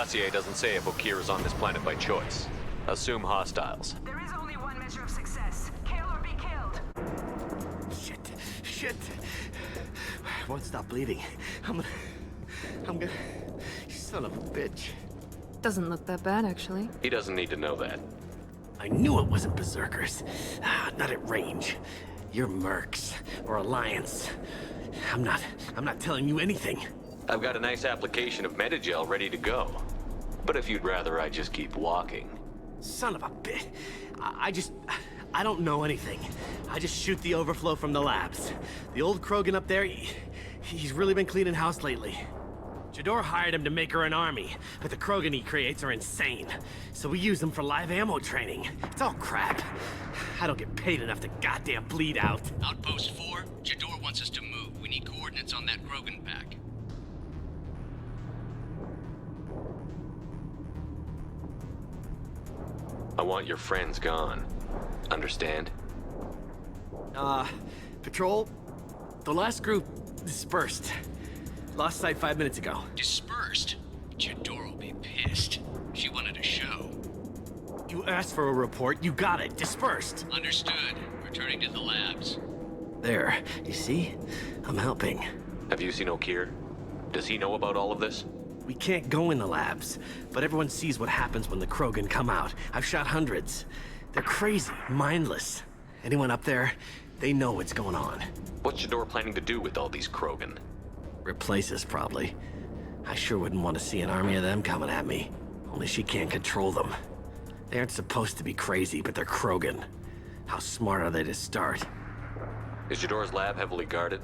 dossier doesn't say if Okeer is on this planet by choice. Assume hostiles. There is only one measure of success. Kill or be killed. Shit. I won't stop bleeding. I'm gonna... You son of a bitch. Doesn't look that bad, actually. He doesn't need to know that. I knew it wasn't Berserkers. Not at range. You're Mercs, or Alliance. I'm not telling you anything. I've got a nice application of Metagel ready to go. But if you'd rather I just keep walking... Son of a bitch. I don't know anything. I just shoot the overflow from the labs. The old Krogan up there, he's really been cleaning house lately. Jador hired him to make her an army, but the Krogan he creates are insane. So we use them for live ammo training. It's all crap. I don't get paid enough to goddamn bleed out. Outpost 4, Jador wants us to move. We need coordinates on that Krogan pack. I want your friends gone. Understand? Patrol, the last group dispersed. Lost sight 5 minutes ago. Dispersed? Jador will be pissed. She wanted a show. You asked for a report, you got it. Dispersed. Understood. Returning to the labs. There, you see? I'm helping. Have you seen Okeer? Does he know about all of this? We can't go in the labs, but everyone sees what happens when the Krogan come out. I've shot hundreds. They're crazy, mindless. Anyone up there, they know what's going on. What's Jador planning to do with all these Krogan? Replace us, probably. I sure wouldn't want to see an army of them coming at me. Only she can't control them. They aren't supposed to be crazy, but they're Krogan. How smart are they to start? Is Jador's lab heavily guarded?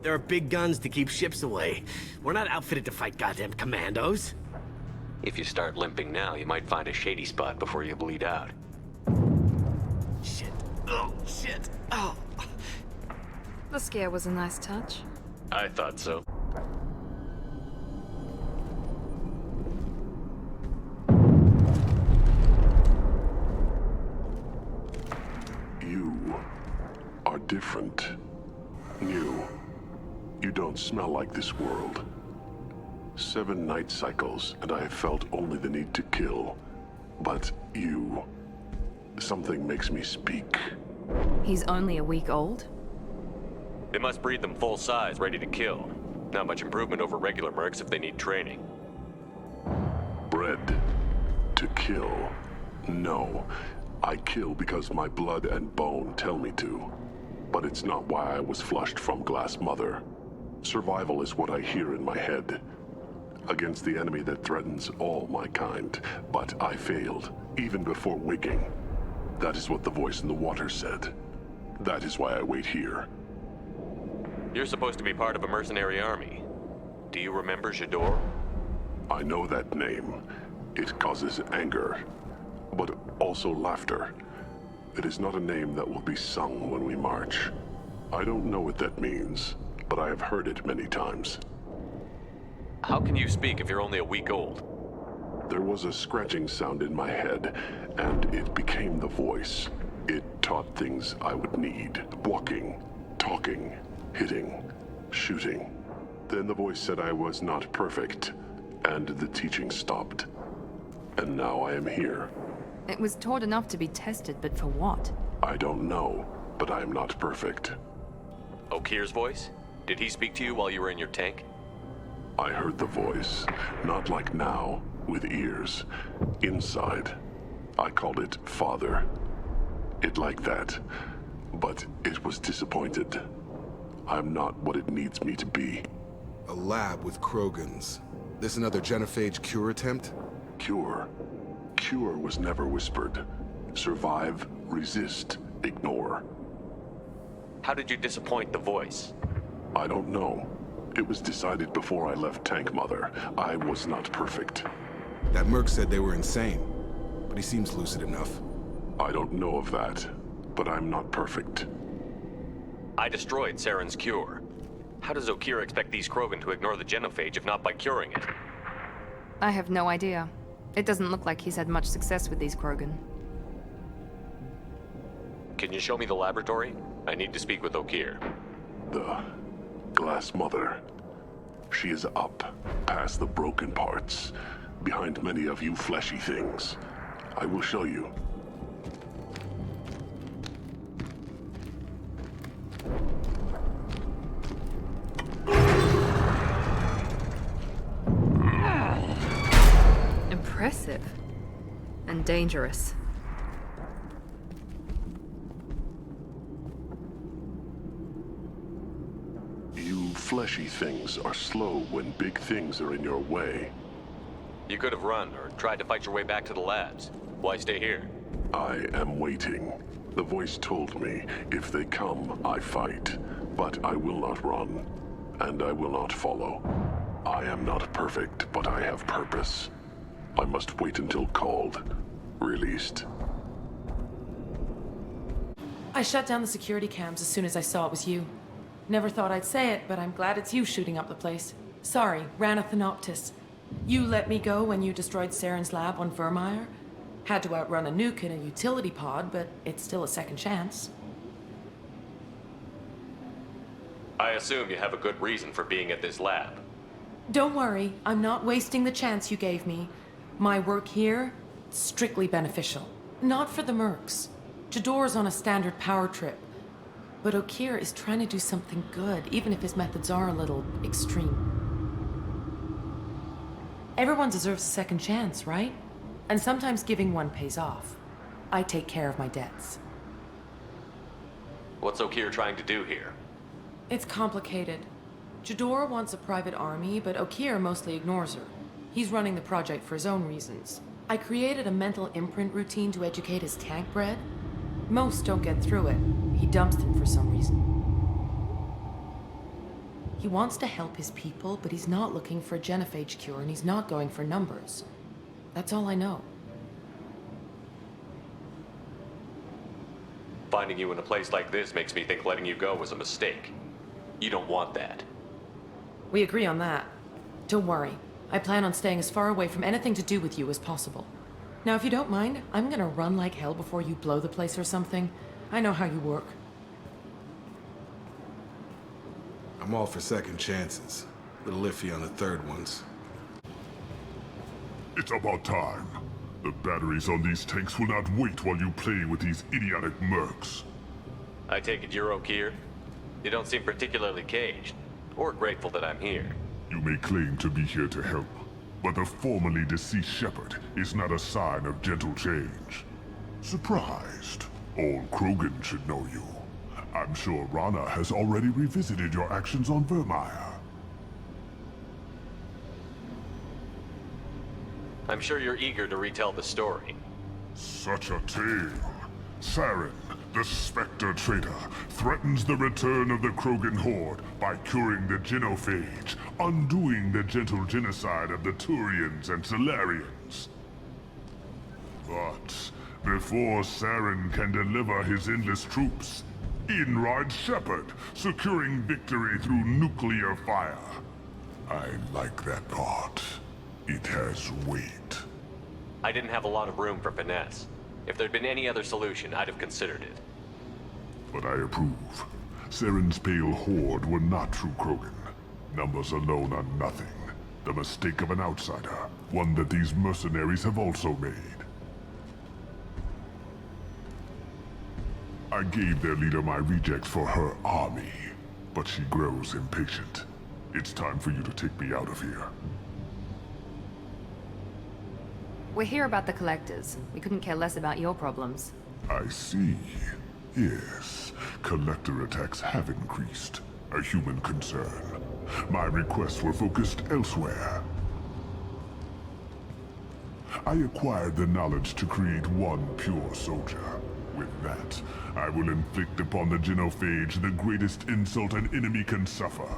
There are big guns to keep ships away. We're not outfitted to fight goddamn commandos. If you start limping now, you might find a shady spot before you bleed out. Shit. Oh, shit. Oh. The scare was a nice touch. I thought so. You are different. New. You don't smell like this world. 7 night cycles, and I have felt only the need to kill. But you... something makes me speak. He's only a week old? They must breed them full size, ready to kill. Not much improvement over regular mercs if they need training. Bred to kill. No. I kill because my blood and bone tell me to. But it's not why I was flushed from Glass Mother. Survival is what I hear in my head. Against the enemy that threatens all my kind. But I failed, even before waking. That is what the voice in the water said. That is why I wait here. You're supposed to be part of a mercenary army. Do you remember Jador? I know that name. It causes anger, but also laughter. It is not a name that will be sung when we march. I don't know what that means, but I have heard it many times. How can you speak if you're only a week old? There was a scratching sound in my head, and it became the voice. It taught things I would need. Walking, talking, hitting, shooting. Then the voice said I was not perfect, and the teaching stopped. And now I am here. It was taught enough to be tested, but for what? I don't know, but I am not perfect. Okeer's voice? Did he speak to you while you were in your tank? I heard the voice, not like now, with ears. Inside. I called it Father. It like that, but it was disappointed. I'm not what it needs me to be. A lab with Krogans. This another genophage cure attempt? Cure. Cure was never whispered. Survive, resist, ignore. How did you disappoint the voice? I don't know. It was decided before I left Tank Mother. I was not perfect. That merc said they were insane, but he seems lucid enough. I don't know of that, but I'm not perfect. I destroyed Saren's cure. How does Okeer expect these Krogan to ignore the genophage if not by curing it? I have no idea. It doesn't look like he's had much success with these Krogan. Can you show me the laboratory? I need to speak with Okeer. The Glass Mother. She is up, past the broken parts. behind many of you fleshy things. I will show you. Impressive. And dangerous. You fleshy things are slow when big things are in your way. You could have run or tried to fight your way back to the labs. Why stay here? I am waiting. The voice told me, if they come, I fight. But I will not run, and I will not follow. I am not perfect, but I have purpose. I must wait until called, released. I shut down the security cams as soon as I saw it was you. Never thought I'd say it, but I'm glad it's you shooting up the place. Sorry, ran a Thanoptis. You let me go when you destroyed Saren's lab on Vermeer. Had to outrun a nuke in a utility pod, but it's still a second chance. I assume you have a good reason for being at this lab. Don't worry, I'm not wasting the chance you gave me. My work here, strictly beneficial. Not for the mercs. Jador's on a standard power trip. But Okeer is trying to do something good, even if his methods are a little extreme. Everyone deserves a second chance, right? And sometimes giving one pays off. I take care of my debts. What's Okeer trying to do here? It's complicated. Jador wants a private army, but Okeer mostly ignores her. He's running the project for his own reasons. I created a mental imprint routine to educate his tank bred. Most don't get through it. He dumps them for some reason. He wants to help his people, but he's not looking for a genophage cure, and he's not going for numbers. That's all I know. Finding you in a place like this makes me think letting you go was a mistake. You don't want that. We agree on that. Don't worry. I plan on staying as far away from anything to do with you as possible. Now, if you don't mind, I'm gonna run like hell before you blow the place or something. I know how you work. I'm all for second chances. Little iffy on the third ones. It's about time. The batteries on these tanks will not wait while you play with these idiotic mercs. I take it you're Okeer? You don't seem particularly caged, or grateful that I'm here. You may claim to be here to help, but the formerly deceased Shepherd is not a sign of gentle change. Surprised? All Krogan should know you. I'm sure Rana has already revisited your actions on Vermeer. I'm sure you're eager to retell the story. Such a tale. Saren, the Spectre traitor, threatens the return of the Krogan horde by curing the genophage, undoing the gentle genocide of the Turians and Solarians. But before Saren can deliver his endless troops, in rides Shepherd, securing victory through nuclear fire. I like that part. It has weight. I didn't have a lot of room for finesse. If there'd been any other solution, I'd have considered it. But I approve. Saren's pale horde were not true Krogan. Numbers alone are nothing. The mistake of an outsider, one that these mercenaries have also made. I gave their leader my rejects for her army, but she grows impatient. It's time for you to take me out of here. We're here about the collectors. We couldn't care less about your problems. I see. Yes, collector attacks have increased. A human concern. My requests were focused elsewhere. I acquired the knowledge to create one pure soldier. With that, I will inflict upon the genophage the greatest insult an enemy can suffer.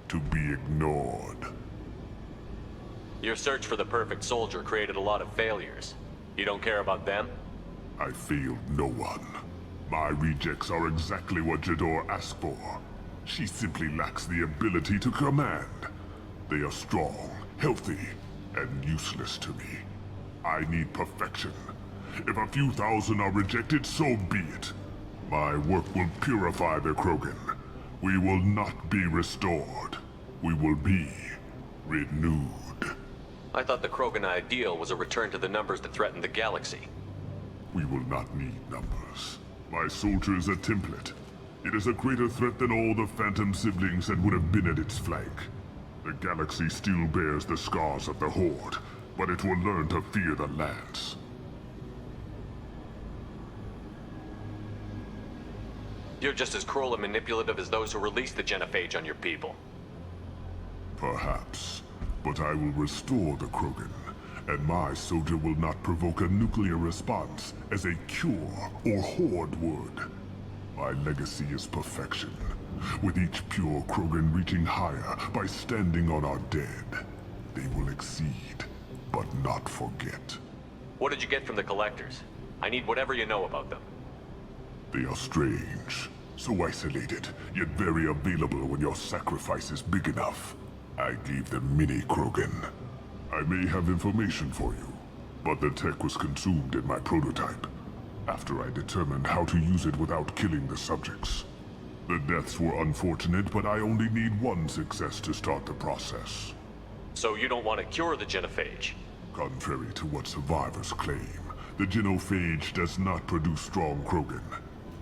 To be ignored. Your search for the perfect soldier created a lot of failures. You don't care about them? I failed no one. My rejects are exactly what Jador asked for. She simply lacks the ability to command. They are strong, healthy, and useless to me. I need perfection. If a few thousand are rejected, so be it. My work will purify the Krogan. We will not be restored. We will be renewed. I thought the Krogan ideal was a return to the numbers that threatened the galaxy. We will not need numbers. My soldier is a template. It is a greater threat than all the Phantom siblings that would have been at its flank. The galaxy still bears the scars of the Horde, but it will learn to fear the Lance. You're just as cruel and manipulative as those who released the genophage on your people. Perhaps, but I will restore the Krogan, and my soldier will not provoke a nuclear response as a cure or Horde would. My legacy is perfection, with each pure Krogan reaching higher by standing on our dead. They will exceed, but not forget. What did you get from the Collectors? I need whatever you know about them. They are strange, so isolated, yet very available when your sacrifice is big enough. I gave them mini Krogan. I may have information for you, but the tech was consumed in my prototype, after I determined how to use it without killing the subjects. The deaths were unfortunate, but I only need one success to start the process. So you don't want to cure the genophage? Contrary to what survivors claim, the genophage does not produce strong Krogan.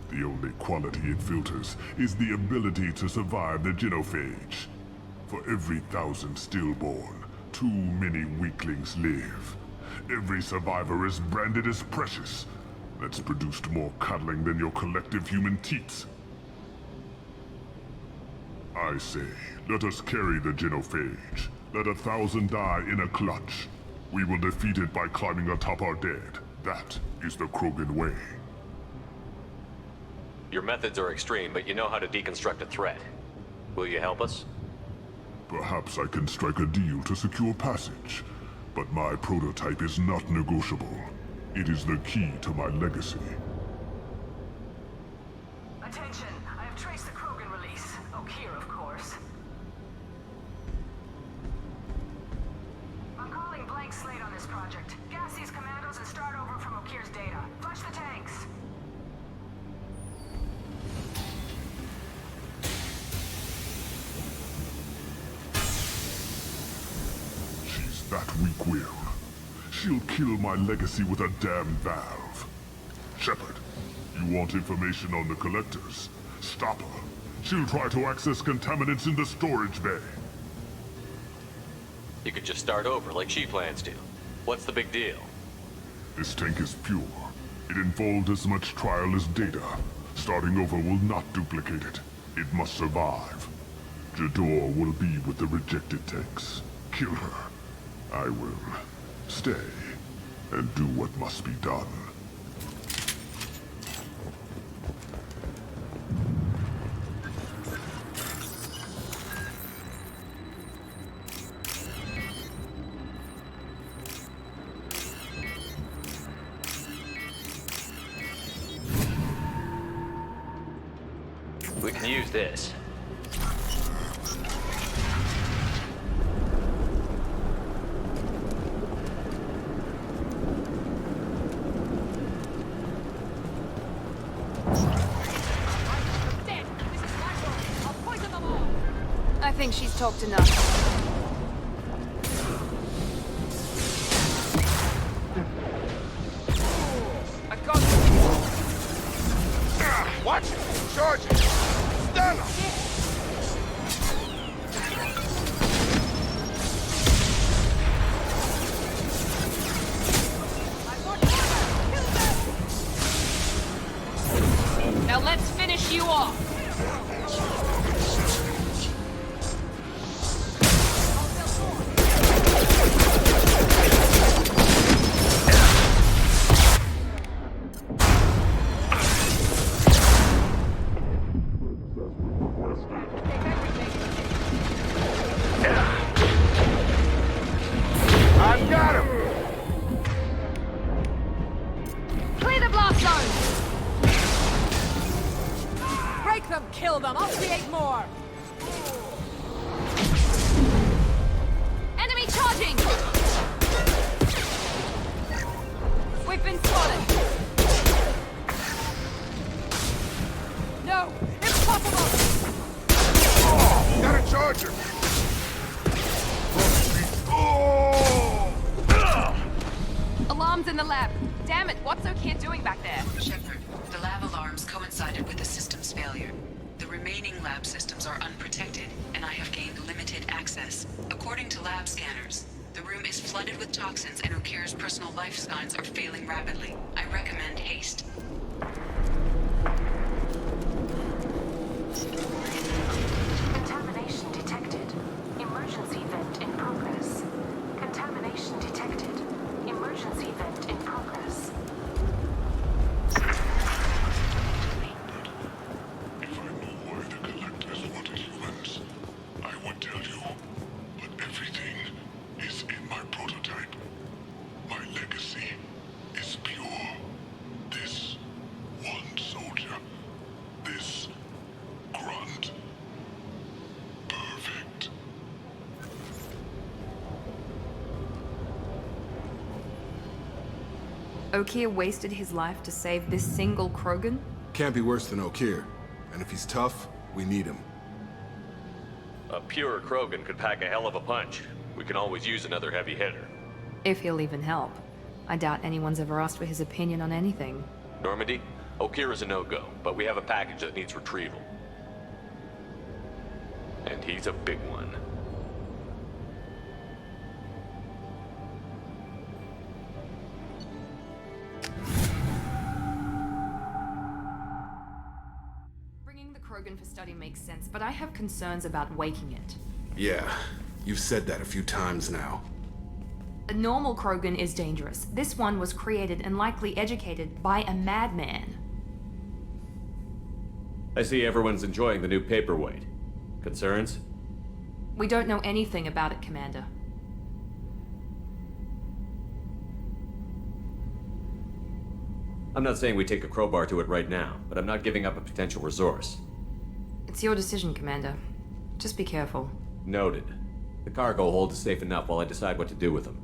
The only quality it filters is the ability to survive the genophage. For every 1,000 stillborn, too many weaklings live. Every survivor is branded as precious. That's produced more cuddling than your collective human teats. I say, let us carry the genophage. Let 1,000 die in a clutch. We will defeat it by climbing atop our dead. That is the Krogan way. Your methods are extreme, but you know how to deconstruct a threat. Will you help us? Perhaps I can strike a deal to secure passage, but my prototype is not negotiable. It is the key to my legacy. Attention, I have traced the Krogan release. Okeer, of course. I'm calling blank slate on this project. Gas these commandos and start over from Okeer's data. Flush the tanks. She's that weak-willed. She'll kill my legacy with a damn valve. Shepard, you want information on the Collectors? Stop her. She'll try to access contaminants in the storage bay. You could just start over like she plans to. What's the big deal? This tank is pure. It involved as much trial as data. Starting over will not duplicate it. It must survive. Jador will be with the rejected tanks. Kill her. I will stay and do what must be done. We can use this. I think she's talked enough. I got you. Watch it! Charge it! Stun him! Now let's finish you off. I've got him! Clear the blast zone. Break them, kill them, I'll create more! Enemy charging! We've been spotted. No! Impossible! Gotta charge him! Oh! Someone's in the lab. Damn it, what's O'Keefe doing back there? Shepard, the lab alarms coincided with the system's failure. The remaining lab systems are unprotected, and I have gained limited access. According to lab scanners, the room is flooded with toxins and O'Keefe's personal life signs are failing rapidly. I recommend haste. Contamination detected. Emergency vent in progress. Contamination detected. Emergency vent in progress. If I knew why the Collectors wanted humans, I would tell you. But everything is in my prototype. My legacy is pure. This one soldier. This grunt. Perfect. O'Keefe wasted his life to save this single Krogan? Can't be worse than O'Keefe. And if he's tough, we need him. A pure Krogan could pack a hell of a punch. We can always use another heavy hitter. If he'll even help. I doubt anyone's ever asked for his opinion on anything. Normandy, O'Keefe is a no-go, but we have a package that needs retrieval. And he's a big one. Bringing the Krogan for study makes sense, but I have concerns about waking it. Yeah, you've said that a few times now. A normal Krogan is dangerous. This one was created and likely educated by a madman. I see everyone's enjoying the new paperweight. Concerns? We don't know anything about it, Commander. I'm not saying we take a crowbar to it right now, but I'm not giving up a potential resource. It's your decision, Commander. Just be careful. Noted. The cargo hold is safe enough while I decide what to do with them.